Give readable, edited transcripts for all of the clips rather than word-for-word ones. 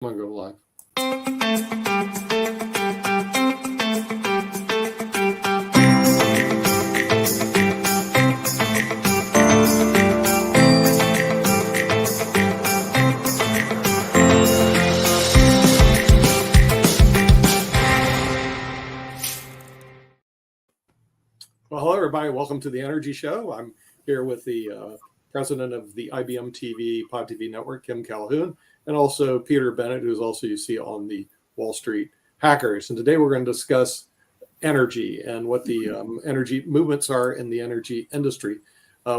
I'm gonna go live. Well, hello, everybody. Welcome to the Energy Show. I'm here with the president of the IBM TV, Pod TV network, Kim Calhoun, and also Peter Bennett, who's also you see on the Wall Street Hackers. And today we're going to discuss energy and what the energy movements are in the energy industry.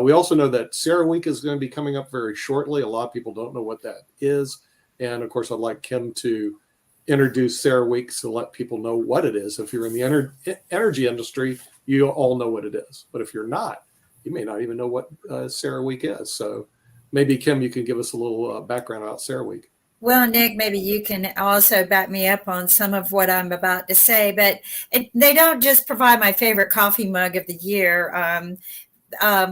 We also know that CERAWeek is going to be coming up very shortly. A lot of people don't know what that is. And of course, I'd like Kim to introduce CERAWeek to let people know what it is. If you're in the energy industry, you all know what it is. But if you're not, you may not even know what CERAWeek is. So maybe, Kim, you can give us a little background about CERAWeek. Well, Nick, maybe you can also back me up on some of what I'm about to say, but they don't just provide my favorite coffee mug of the year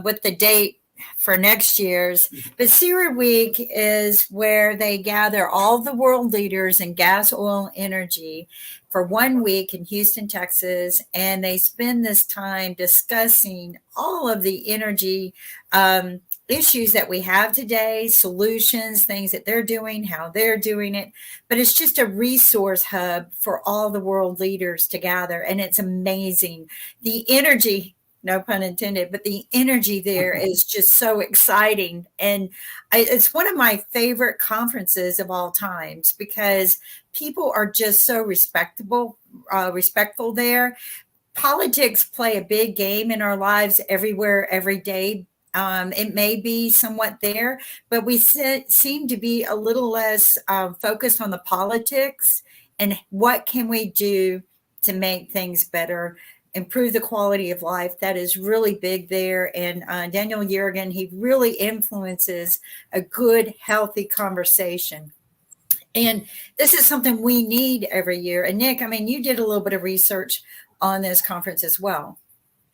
with the date for next year's, but CERAWeek is where they gather all the world leaders in gas, oil, energy for 1 week in Houston, Texas, and they spend this time discussing all of the energy issues that we have today, solutions, things that they're doing, how they're doing it. But it's just a resource hub for all the world leaders to gather. And it's amazing. The energy, no pun intended, but the energy there is just so exciting. And it's one of my favorite conferences of all times because people are just so respectful there. Politics play a big game in our lives everywhere, every day. It may be somewhat there, but we seem to be a little less focused on the politics and what can we do to make things better, improve the quality of life. That is really big there. And Daniel Yergin, he really influences a good, healthy conversation. And this is something we need every year. And Nick, I mean, you did a little bit of research on this conference as well.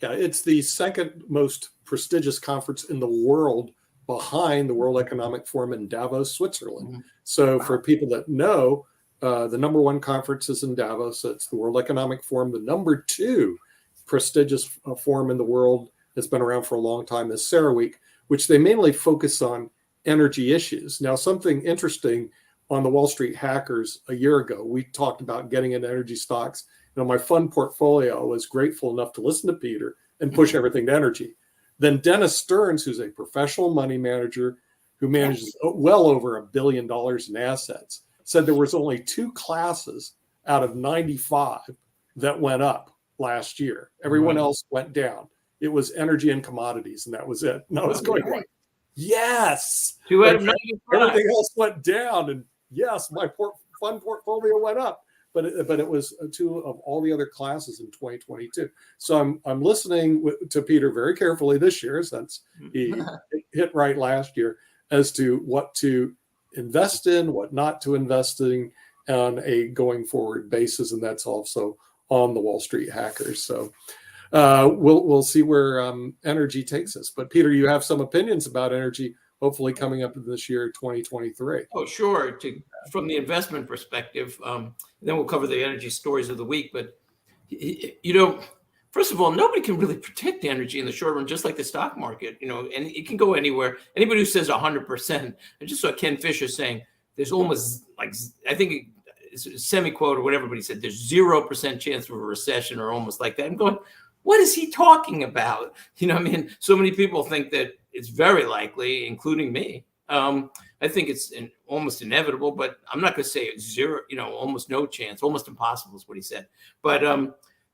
Yeah, it's the second most prestigious conference in the world behind the World Economic Forum in Davos, Switzerland. Mm-hmm. So for people that know, the number one conference is in Davos. So it's the World Economic Forum. The number two prestigious forum in the world that's been around for a long time is CERAWeek, which they mainly focus on energy issues. Now, something interesting on the Wall Street Hackers a year ago, we talked about getting into energy stocks. My fund portfolio was grateful enough to listen to Peter and push everything to energy. Then Dennis Stearns, who's a professional money manager who manages well over $1 billion in assets, said there was only 2 classes out of 95 that went up last year. Everyone else went down. It was energy and commodities, and that was it. And I was going, yes. 2 out of 95. Everything else went down, and yes, my fund portfolio went up. But it was 2 of all the other classes in 2022. So I'm listening to Peter very carefully this year, since he hit right last year, as to what to invest in, what not to invest in on a going forward basis, and that's also on the Wall Street Hackers. So we'll see where energy takes us. But Peter, you have some opinions about energy, hopefully coming up this year, 2023. Oh, sure. From the investment perspective, then we'll cover the energy stories of the week. But, first of all, nobody can really predict energy in the short run, just like the stock market, and it can go anywhere. Anybody who says 100%, I just saw Ken Fisher saying there's almost I think it's a semi-quote or whatever, but he said there's 0% chance of a recession or almost like that. I'm going, what is he talking about? So many people think that it's very likely, including me. I think it's almost inevitable, but I'm not going to say it's 0, almost no chance, almost impossible is what he said. But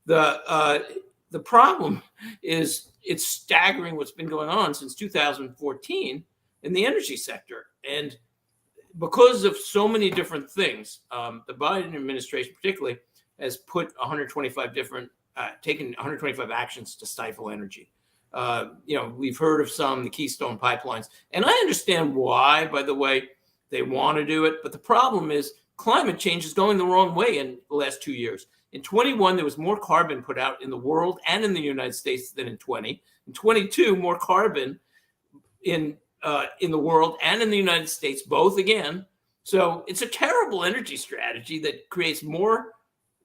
the problem is it's staggering what's been going on since 2014 in the energy sector. And because of so many different things, the Biden administration particularly has put taken 125 actions to stifle energy. We've heard of some, the Keystone pipelines, and I understand why, by the way, they want to do it. But the problem is climate change is going the wrong way in the last 2 years. In 21, there was more carbon put out in the world and in the United States than in 20. In 22, more carbon in the world and in the United States, both again, So it's a terrible energy strategy that creates more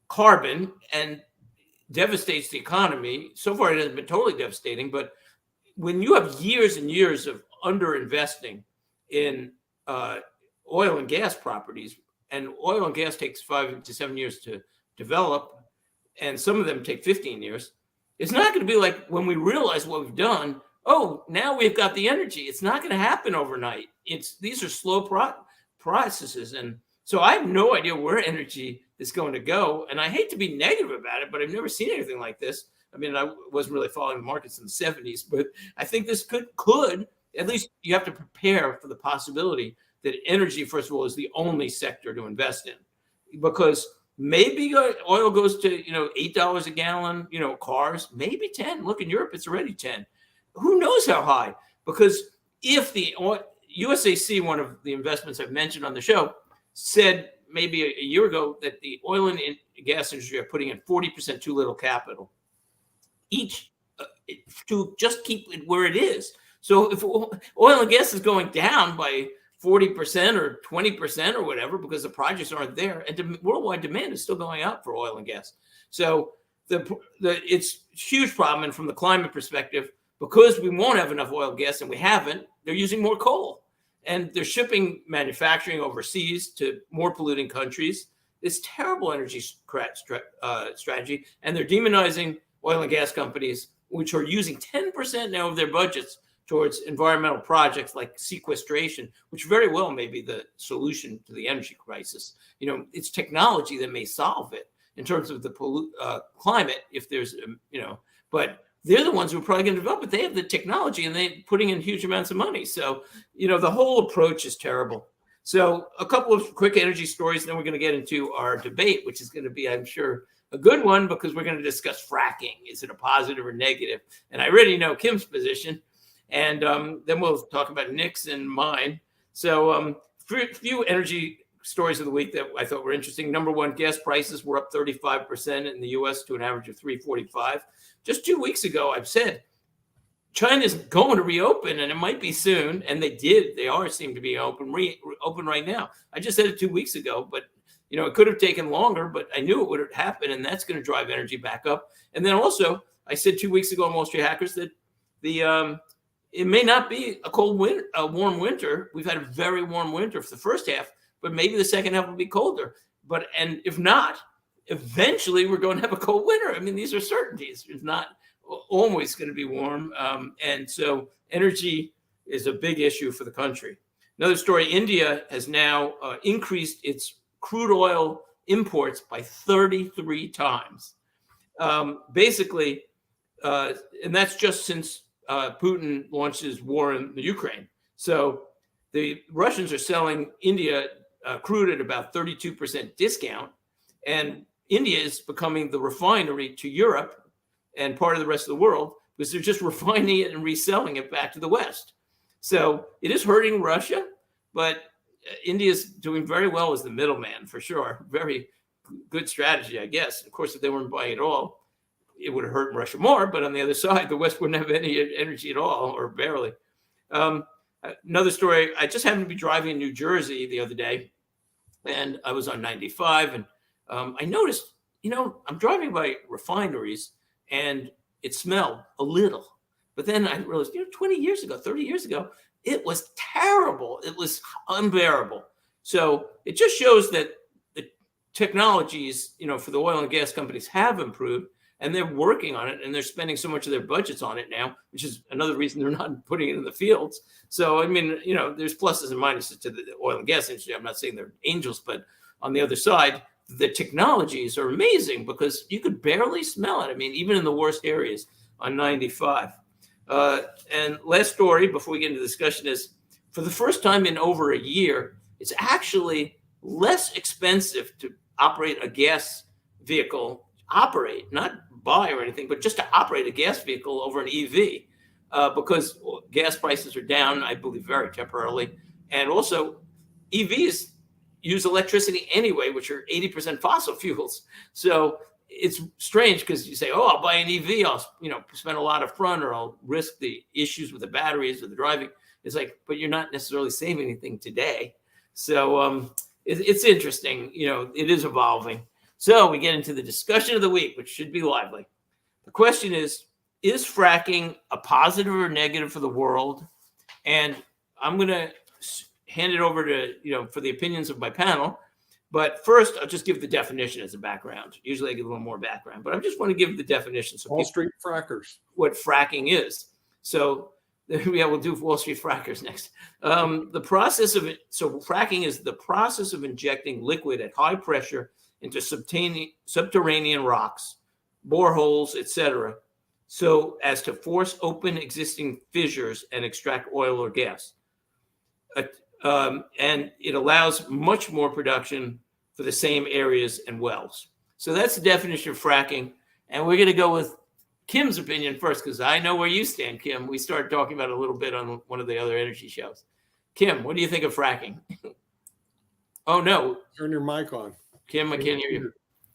carbon and devastates the economy. So far, it hasn't been totally devastating, but when you have years and years of underinvesting in oil and gas properties, and oil and gas takes 5 to 7 years to develop, and some of them take 15 years, it's not going to be like when we realize what we've done, oh, now we've got the energy. It's not going to happen overnight. These are slow processes. And so I have no idea where energy is going to go. And I hate to be negative about it, but I've never seen anything like this. I mean, I wasn't really following the markets in the 70s, but I think this could, at least you have to prepare for the possibility that energy, first of all, is the only sector to invest in, because maybe oil goes to, $8 a gallon, cars, maybe 10. Look, in Europe, it's already 10. Who knows how high? Because if the USAC, one of the investments I've mentioned on the show, said maybe a year ago that the oil and gas industry are putting in 40% too little capital each to just keep it where it is. So if oil and gas is going down by 40% or 20% or whatever, because the projects aren't there, and worldwide demand is still going up for oil and gas. So it's a huge problem. And from the climate perspective, because we won't have enough oil and gas, and we haven't, they're using more coal. And they're shipping manufacturing overseas to more polluting countries. It's terrible energy strategy. And they're demonizing oil and gas companies, which are using 10% now of their budgets towards environmental projects like sequestration, which very well may be the solution to the energy crisis. It's technology that may solve it in terms of the climate, if there's, but they're the ones who are probably going to develop it. They have the technology and they're putting in huge amounts of money. So, the whole approach is terrible. So a couple of quick energy stories, and then we're going to get into our debate, which is going to be, I'm sure, a good one, because we're going to discuss fracking. Is it a positive or negative? And I already know Kim's position. And then we'll talk about Nick's and mine. So a few energy stories of the week that I thought were interesting. Number one, gas prices were up 35% in the U.S. to an average of $3.45. Just 2 weeks ago, I've said China's going to reopen, and it might be soon. And they did. They seem to be open right now. I just said it 2 weeks ago, but it could have taken longer, but I knew it would happen, and that's going to drive energy back up. And then also, I said 2 weeks ago on Wall Street Hackers that it may not be a warm winter. We've had a very warm winter for the first half, but maybe the second half will be colder. And if not, eventually we're going to have a cold winter. I mean, these are certainties. It's not always going to be warm. And so energy is a big issue for the country. Another story, India has now increased its crude oil imports by 33 times. Basically, and that's just since Putin launched his war in the Ukraine. So the Russians are selling India crude at about 32% discount, and India is becoming the refinery to Europe and part of the rest of the world, because they're just refining it and reselling it back to the West. So it is hurting Russia, but India is doing very well as the middleman, for sure. Very good strategy, I guess. Of course, if they weren't buying it all, it would have hurt Russia more. But on the other side, the West wouldn't have any energy at all, or barely. Another story, I just happened to be driving in New Jersey the other day, and I was on 95, and I noticed, I'm driving by refineries, and it smelled a little. But then I realized, 20 years ago, 30 years ago, it was terrible. It was unbearable. So it just shows that the technologies, for the oil and gas companies have improved, and they're working on it, and they're spending so much of their budgets on it now, which is another reason they're not putting it in the fields. So, I mean, there's pluses and minuses to the oil and gas industry. I'm not saying they're angels, but on the other side, the technologies are amazing because you could barely smell it. I mean, even in the worst areas on 95. And last story before we get into the discussion is, for the first time in over a year, it's actually less expensive to operate a gas vehicle, not buy or anything, but just to operate a gas vehicle over an EV, because gas prices are down, I believe, very temporarily. And also EVs use electricity anyway, which are 80% fossil fuels. So it's strange because you say, I'll buy an EV, I'll spend a lot of front, or I'll risk the issues with the batteries or the driving. It's like, but you're not necessarily saving anything today. So it's interesting. It is evolving. So we get into the discussion of the week, which should be lively. The question is fracking a positive or negative for the world? And I'm going to hand it over to, for the opinions of my panel. But first, I'll just give the definition as a background. Usually I give a little more background, but I just want to give the definition. So Wall Street frackers. What fracking is. So yeah, we'll do Wall Street frackers next. The process of it. So fracking is the process of injecting liquid at high pressure into subterranean rocks, boreholes, etc., so as to force open existing fissures and extract oil or gas. And it allows much more production for the same areas and wells. So that's the definition of fracking. And we're going to go with Kim's opinion first, because I know where you stand, Kim. We started talking about it a little bit on one of the other energy shows. Kim, what do you think of fracking? Oh, no. Turn your mic on. Kim, I can't hear you.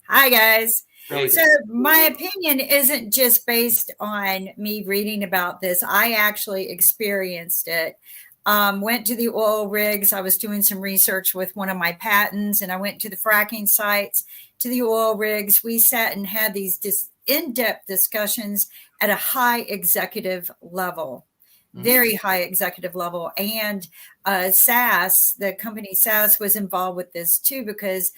Hi, guys. Hey. So my opinion isn't just based on me reading about this. I actually experienced it. Went to the oil rigs. I was doing some research with one of my patents, and I went to the fracking sites, to the oil rigs. We sat and had these in-depth discussions at a high executive level, very high executive level. And SAS, the company SAS, was involved with this too, because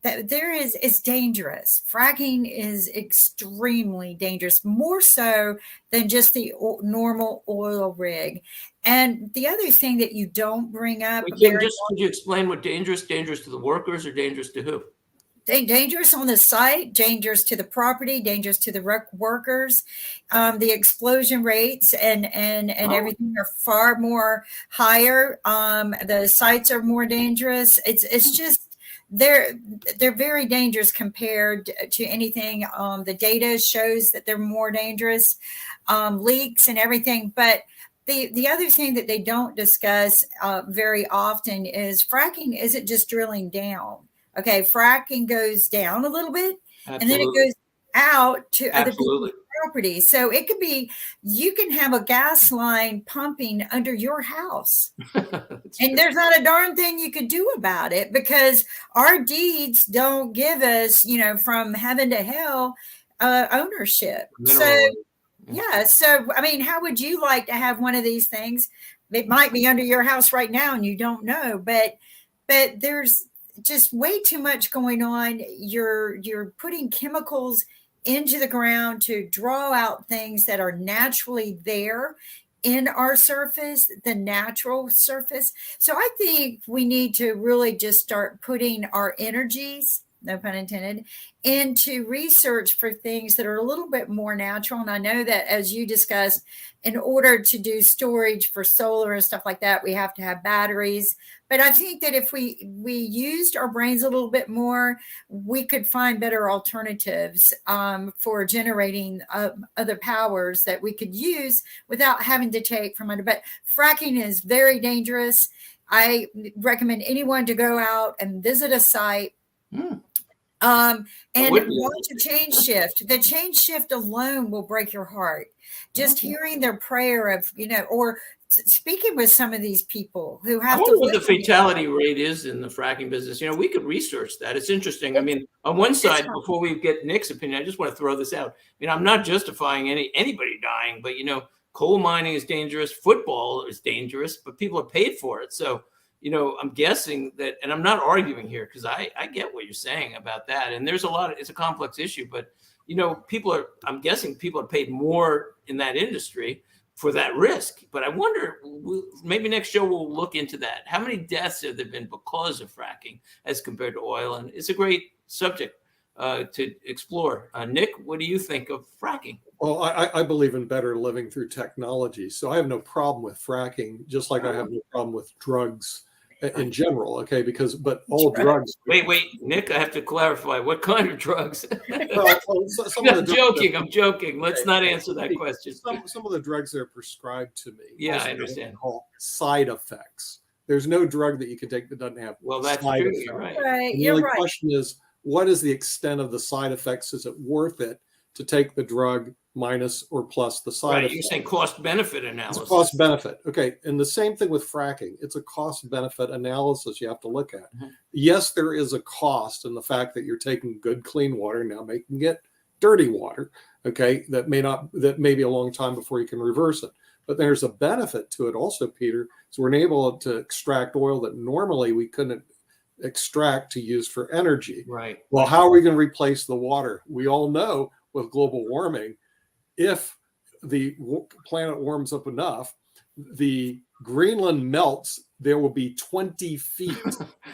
it's dangerous. Fracking is extremely dangerous, more so than just the normal oil rig. And the other thing that you don't bring up. Wait, Kim, could you explain what dangerous to the workers or dangerous to who? Dangerous on the site, dangerous to the property, dangerous to the workers. The explosion rates and everything are far more higher. The sites are more dangerous. It's just they're very dangerous compared to anything. The data shows that they're more dangerous, leaks and everything. But the other thing that they don't discuss very often is fracking isn't just drilling down. Okay, fracking goes down a little bit, Absolutely. And then it goes out to other Absolutely. people's property. So it could be, you can have a gas line pumping under your house. And there's not a darn thing you could do about it, because our deeds don't give us, from heaven to hell, ownership. So, yeah. So, I mean, how would you like to have one of these things? It might be under your house right now and you don't know, but there's just way too much going on. You're putting chemicals into the ground to draw out things that are naturally there in our surface, the natural surface. So I think we need to really just start putting our energies, no pun intended, into research for things that are a little bit more natural. And I know that, as you discussed, in order to do storage for solar and stuff like that, we have to have batteries. But I think that if we used our brains a little bit more, we could find better alternatives for generating other powers that we could use without having to take from under. But fracking is very dangerous. I recommend anyone to go out and visit a site. And watch a change shift. The change shift alone will break your heart. Just hearing their prayer of, or speaking with some of these people who have to. What the fatality rate is in the fracking business. We could research that. It's interesting. I mean, on one side, before we get Nick's opinion, I just want to throw this out. I'm not justifying anybody dying, but coal mining is dangerous. Football is dangerous, but people are paid for it. So, I'm guessing that, and I'm not arguing here, because I get what you're saying about that. And there's it's a complex issue, but, I'm guessing people are paid more in that industry for that risk. But I wonder, maybe next show we'll look into that. How many deaths have there been because of fracking as compared to oil? And it's a great subject to explore. Nick, what do you think of fracking? Well, I believe in better living through technology. So I have no problem with fracking, just like I have no problem with drugs in general. Okay, but all drugs. Wait, Nick, I have to clarify. What kind of drugs? I'm joking. Let's not answer that question. Some of the drugs that are prescribed to me. Yeah, I understand. Call side effects. There's no drug that you can take that doesn't have. Well, that's side true. effects. You're right. The only question is, what is the extent of the side effects? Is it worth it to take the drug minus or plus the side Right. effect. You're saying cost benefit It's analysis. cost benefit. Okay. And the same thing with fracking. It's a cost benefit analysis you have to look at. Mhm. Yes, there is a cost in the fact that you're taking good, clean water, now making it dirty water. Okay. That may be a long time before you can reverse it. But there's a benefit to it also, Peter. So we're able to extract oil that normally we couldn't extract to use for energy. Right. Well, how are we going to replace the water? We all know with global warming, if the planet warms up enough, the Greenland melts, there will be 20 feet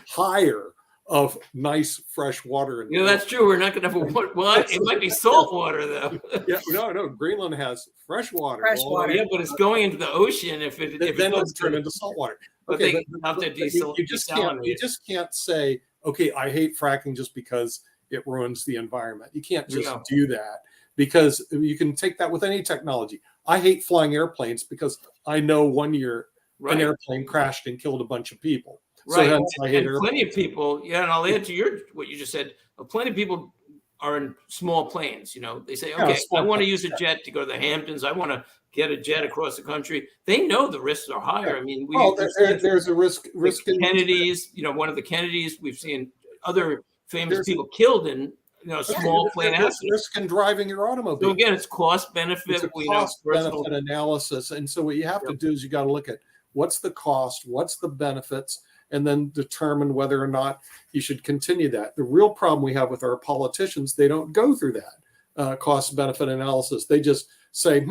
higher of nice fresh water. You know, that's true. We're not going to have a water. Well, it might be salt water, though. Yeah, no. Greenland has fresh water. Fresh water. Yeah, but it's going into the ocean if it Then does it'll turn into salt water. But Okay, they have to you just can't say, okay, I hate fracking just because it ruins the environment. You can't just No. do that, because you can take that with any technology. I hate flying airplanes because I know one year Right. an airplane crashed and killed a bunch of people. Right. So hence I hate And plenty of airplanes. people, yeah, and I'll add to what you just said. Plenty of people are in small planes. You know, they say, Yeah, okay, small I want to planes, use a jet to go to the Hamptons. I want to get a jet across the country. They know the risks are higher. I mean, There's a risk in Kennedys, you know, one of the Kennedys, we've seen other famous There's- people killed in, you know, small plane There's accidents. risk in driving your So automobile. again, it's cost benefit. It's a We know cost personal. benefit analysis. And so what you have to do is you got to look at what's the cost, what's the benefits, and then determine whether or not you should continue that. The real problem we have with our politicians, they don't go through that cost benefit analysis. They just say,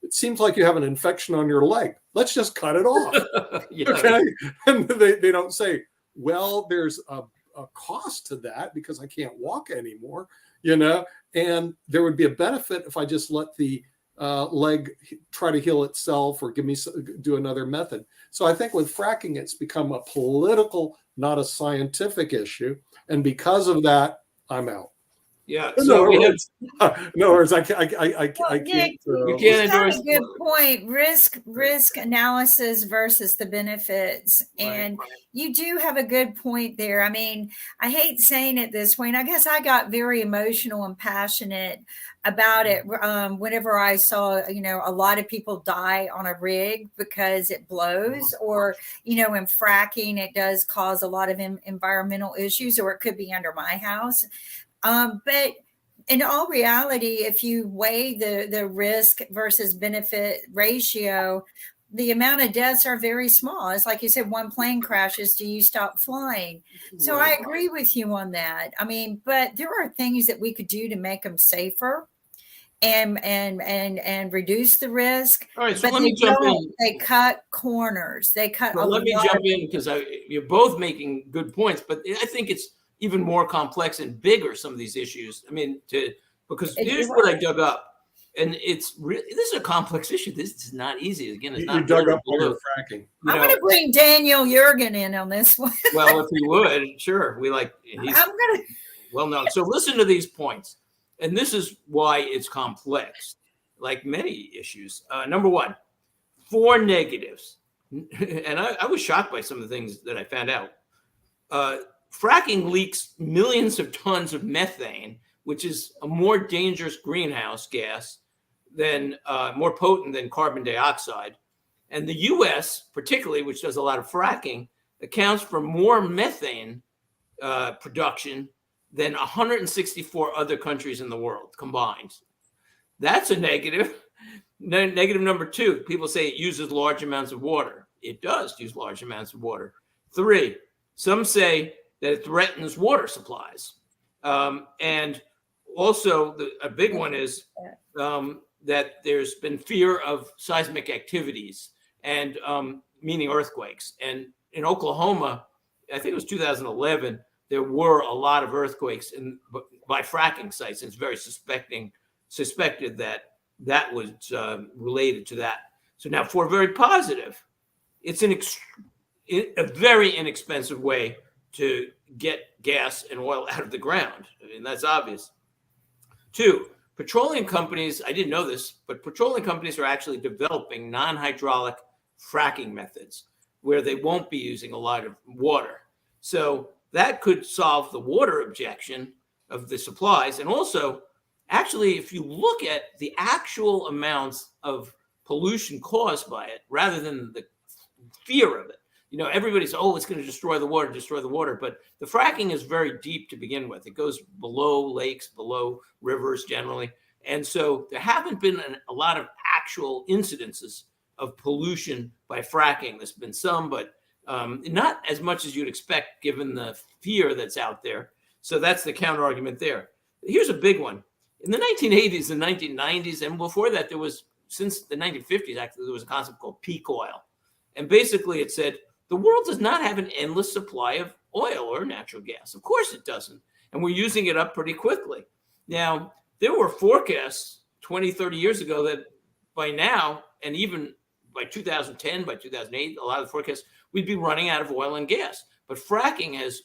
it seems like you have an infection on your leg. Let's just cut it off. Yeah. Okay. And they don't say, well, there's a cost to that because I can't walk anymore, and there would be a benefit if I just let the leg try to heal itself or do another method. So I think with fracking, it's become a political, not a scientific issue. And because of that, I'm out. Yeah. In So we have, other words, I can't. Nick, you can't That's endorse. a good point. Risk analysis versus the benefits, and Right. you do have a good point there. I mean, I hate saying it this way, and I guess I got very emotional and passionate about it whenever I saw, a lot of people die on a rig because it blows, or in fracking, it does cause a lot of environmental issues, or it could be under my house. But in all reality, if you weigh the risk versus benefit ratio, the amount of deaths are very small. It's like you said, one plane crashes, do you stop flying? So I agree with you on that. I mean, but there are things that we could do to make them safer and reduce the risk. All right. So But let me jump in. they cut corners. They cut. Well, let me jump in because you're both making good points, but I think it's even more complex and bigger, some of these issues. I mean, because here's what I dug up, and this is a complex issue. This is not easy. Again, it's not. You dug up on your fracking. I'm going to bring Daniel Jurgen in on this one. Well, if you would, sure. He's I'm going to. well known. So listen to these points, and this is why it's complex, like many issues. Number one, 4 negatives, and I was shocked by some of the things that I found out. Fracking leaks millions of tons of methane, which is a more dangerous greenhouse gas than more potent than carbon dioxide. And the U.S., particularly, which does a lot of fracking, accounts for more methane production than 164 other countries in the world combined. That's a negative. Negative number 2, people say it uses large amounts of water. It does use large amounts of water. 3, some say that it threatens water supplies. And also a big one is that there's been fear of seismic activities and meaning earthquakes. And in Oklahoma, I think it was 2011, there were a lot of earthquakes by fracking sites. It's very suspected that was related to that. So now for very positive, it's a very inexpensive way to get gas and oil out of the ground. I mean, that's obvious. 2, petroleum companies, I didn't know this, but petroleum companies are actually developing non-hydraulic fracking methods where they won't be using a lot of water. So that could solve the water objection of the supplies. And also, actually, if you look at the actual amounts of pollution caused by it, rather than the fear of it, everybody's, oh, it's going to destroy the water. But the fracking is very deep to begin with. It goes below lakes, below rivers generally. And so there haven't been a lot of actual incidences of pollution by fracking. There's been some, but not as much as you'd expect given the fear that's out there. So that's the counter argument there. Here's a big one. In the 1980s and 1990s, and before that, since the 1950s, actually, there was a concept called peak oil. And basically it said, the world does not have an endless supply of oil or natural gas. Of course it doesn't. And we're using it up pretty quickly. Now, there were forecasts 20, 30 years ago that by now, and even by 2010, by 2008, a lot of the forecasts, we'd be running out of oil and gas. But fracking has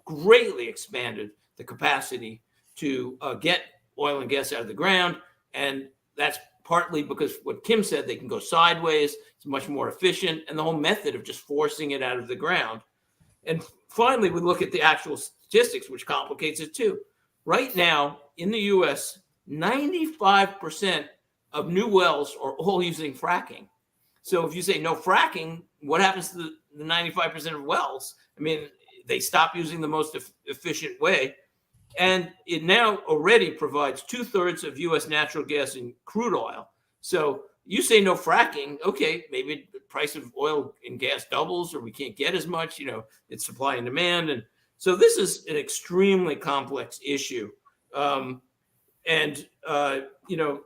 greatly expanded the capacity to get oil and gas out of the ground. And that's partly because what Kim said, they can go sideways. It's much more efficient. And the whole method of just forcing it out of the ground. And finally, we look at the actual statistics, which complicates it too. Right now in the US, 95% of new wells are all using fracking. So if you say no fracking, what happens to the 95% of wells? I mean, they stop using the most efficient way. And it now already provides 2/3 of US natural gas and crude oil. So you say no fracking, okay, maybe the price of oil and gas doubles, or we can't get as much, it's supply and demand. And so this is an extremely complex issue.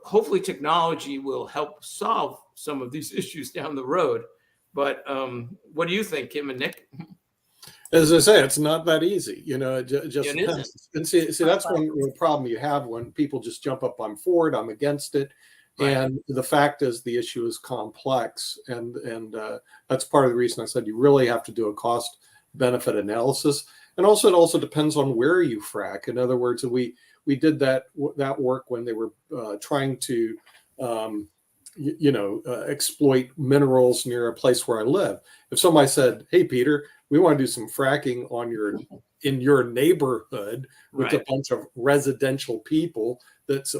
Hopefully technology will help solve some of these issues down the road. But what do you think, Kim and Nick? As I say, it's not that easy. It just It depends. And see, that's one problem you have when people just jump up, I'm for it, I'm against it. Right. And the fact is the issue is complex. And that's part of the reason I said you really have to do a cost benefit analysis. And also, it also depends on where you frack. In other words, we did that work when they were trying to exploit minerals near a place where I live. If somebody said, hey, Peter, we want to do some fracking in your neighborhood with a bunch of residential people that's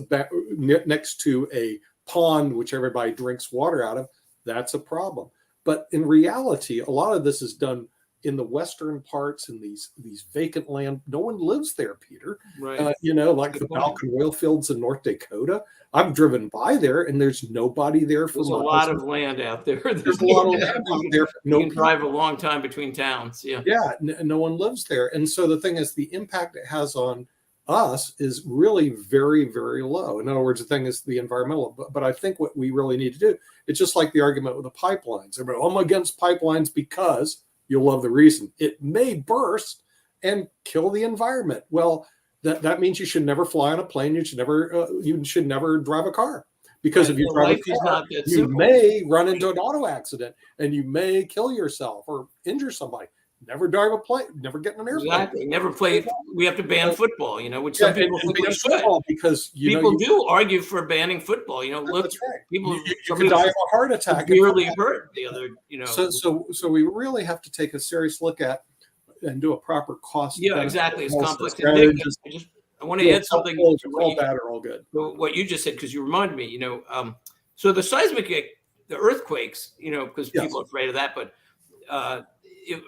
next to a pond, which everybody drinks water out of, that's a problem. But in reality, a lot of this is done in the western parts, in these vacant land. No one lives there, Peter. Right. Like the Balkan oil fields in North Dakota. I've driven by there, and there's nobody there. There's a lot of land out there. There's a lot of land out there. You can drive a long time between towns. Yeah. Yeah, no one lives there. And so the thing is, the impact it has on us is really very, very low. In other words, the thing is the environmental. But I think what we really need to do, it's just like the argument with the pipelines. I'm against pipelines because you'll love the reason. It may burst and kill the environment. Well, that means you should never fly on a plane. You should never drive a car, because if you drive a car, you may run into an auto accident and you may kill yourself or injure somebody. Never drive a plane. Never get in an airplane. Exactly. Never play. We have to ban football. Which some people think we should. Because people do argue for banning football. Look, right. People you could die of a heart attack. Severely hurt the other. So we really have to take a serious look at and do a proper cost. Yeah, exactly. It's complex. I want to add something. All bad or all good. What you just said, because you reminded me. So the seismic, the earthquakes. Because people are afraid of that, but.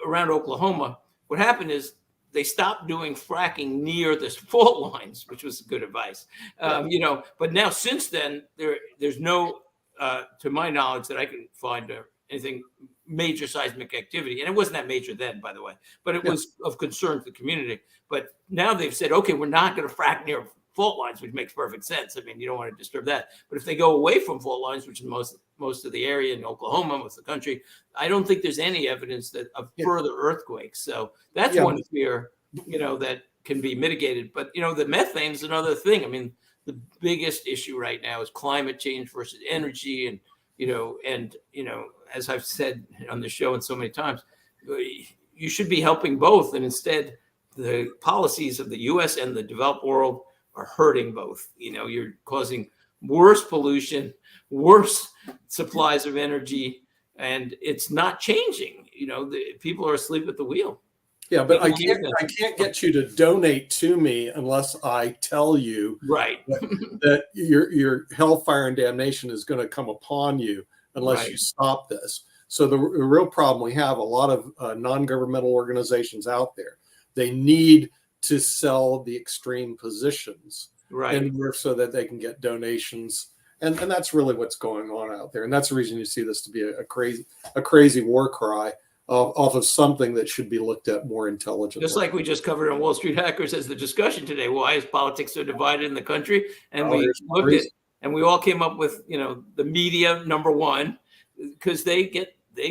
Around Oklahoma, what happened is they stopped doing fracking near the fault lines, which was good advice. But now since then, there's no, to my knowledge, that I can find anything major seismic activity. And it wasn't that major then, by the way, but it was of concern to the community. But now they've said, okay, we're not going to frack near fault lines, which makes perfect sense. I mean, you don't want to disturb that. But if they go away from fault lines, which is most of the area in Oklahoma, most of the country, I don't think there's any evidence of further earthquakes. So that's one fear, that can be mitigated. But, the methane is another thing. I mean, the biggest issue right now is climate change versus energy. And, as I've said on the show and so many times, you should be helping both. And instead, the policies of the U.S. and the developed world are hurting both. You're causing worse pollution, worse supplies of energy, and it's not changing. The people are asleep at the wheel. Yeah, but I People use can't get you to donate to me unless I tell you Right. that your hellfire and damnation is going to come upon you unless Right. you stop this. So the real problem we have, a lot of non-governmental organizations out there, they need to sell the extreme positions Right. in order so that they can get donations. And that's really what's going on out there. And that's the reason you see this to be a crazy war cry off of something that should be looked at more intelligently. Just like we just covered on Wall Street Hackers as the discussion today. Why is politics so divided in the country? And we looked at, and we all came up with, the media number one, because they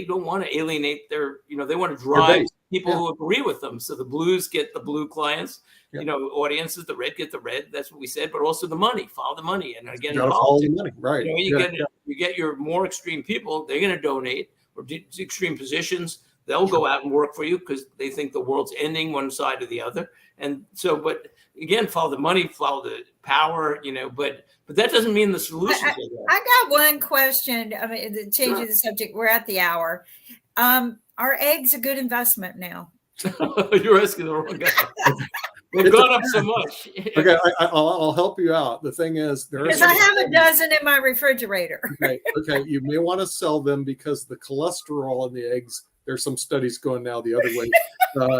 don't want to alienate their, they want to drive people who agree with them. So the blues get the blue clients, audiences, the red get the red. That's what we said, but also the money, follow the money. And again, follow the money, right? You get your more extreme people, they're going to donate or do extreme positions. They'll go out and work for you because they think the world's ending one side or the other. And so, but again, follow the money, follow the power, but that doesn't mean the solution. I got one question. I mean, changing the subject, we're at the hour. Are eggs a good investment now? You're asking the wrong guy. They've gone up so much. Okay, I'll help you out. The thing is, because I have a dozen in my refrigerator. Okay, you may want to sell them because the cholesterol in the eggs, there's some studies going now the other way.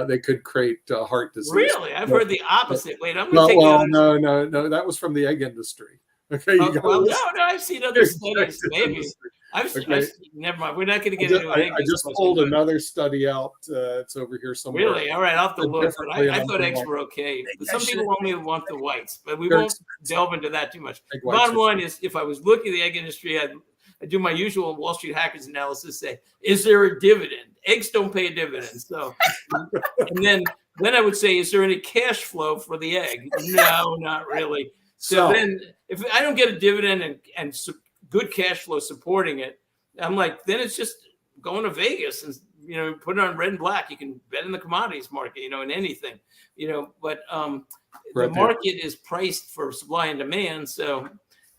They could create heart disease. Really? I've heard the opposite. Wait, I'm going to take no. That was from the egg industry. Okay. No, I've seen other studies. Maybe. Never mind. We're not going to get into it. I just pulled another study out. It's over here somewhere. Really? All right, I'll have to look. I thought eggs were okay. Some people only want the whites, but we won't delve into that too much. Bottom line is, if I was looking at the egg industry, I'd do my usual Wall Street Hackers analysis. Say, is there a dividend? Eggs don't pay a dividend. So, and then I would say, is there any cash flow for the egg? No, not really. So then, if I don't get a dividend and good cash flow supporting it, I'm like, then it's just going to Vegas and put it on red and black. You can bet in the commodities market, in anything, But the market is priced for supply and demand, so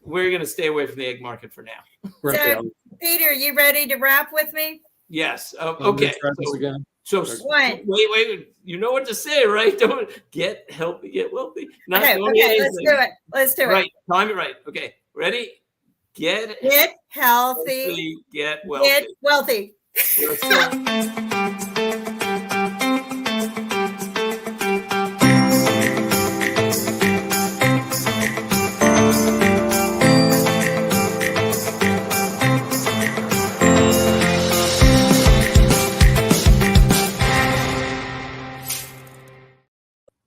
we're going to stay away from the egg market for now. So, Peter, you ready to wrap with me? Yes. Okay. So wait. You know what to say, right? Don't get healthy, get wealthy. Okay, let's do it. Let's do it. Right. Time it right. Okay. Ready? Get healthy. Get wealthy. Get wealthy.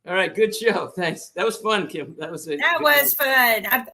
All right, good show. Thanks. That was fun, Kim. That was fun.